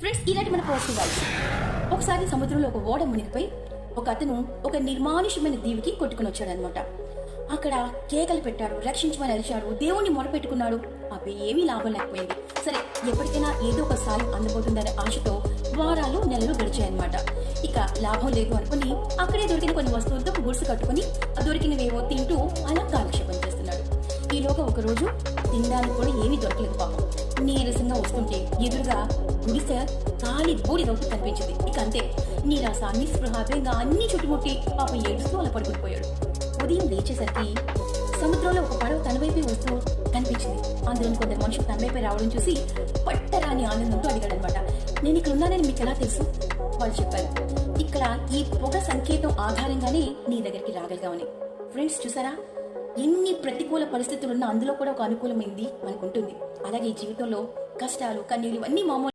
Friends, ఇలాంటి మన personal life. ఒకసారి సముద్రంలో ఒక ఓడ మునిగిపోయి ఒక అతను ఒక నిర్మానుష్యమైన దీవికి కొట్టుకుని వచ్చాడనమాట. అక్కడ కేకలు పెట్టాడు, రక్షించమని అరిచాడు, దేవుణ్ణి మొరపెట్టుకున్నాడు. అవి ఏమీ లాభం లేకపోయింది. సరే, ఎప్పటికైనా ఏదో ఒక సాయం అందబోతుందనే ఆశతో వారాలు నెలలు గడిచాయన్నమాట. ఇక లాభం లేదు అనుకుని అక్కడే దొరికిన కొన్ని వస్తువులతో గుడిసె కట్టుకుని దొరికినవేవో తింటూ అలా కాలక్షేపం చేస్తున్నాడు. ఈలోగా ఒక రోజు తినడానికి కూడా ఏమీ దొరకలేదు పాపం. నీరసంగా వస్తుంటే ఎదురుగా గుడిసె ఖాళీ బూడిదవుతూ కనిపించింది. ఇక అంతే, నీరాస నిస్పృహ బెంగ అన్ని చుట్టుముట్టి పాపం ఏడుస్తూ అలా పడుకునిపోయాడు. ఉదయం లేచేసరికి సముద్రంలో ఒక పడవ తన వైపే వస్తూ కనిపించింది. అందులో కొందరు మనుషులు తన వైపే రావడం చూసి పట్టరాని ఆనందంతో అడిగాడనమాట. నేను ఇక్కడ ఉన్నానని మీకు ఎలా తెలుసు? వాళ్ళు చెప్పారు, ఇక్కడ ఈ పొగ సంకేతం ఆధారంగానే నీ దగ్గరికి రాగలిగామని. ఫ్రెండ్స్, చూసారా, ఎన్ని ప్రతికూల పరిస్థితులున్నా అందులో కూడా ఒక అనుకూలమైంది మనకు ఉంటుంది. అలాగే ఈ జీవితంలో కష్టాలు కన్నీళ్లు అన్ని మామూలు.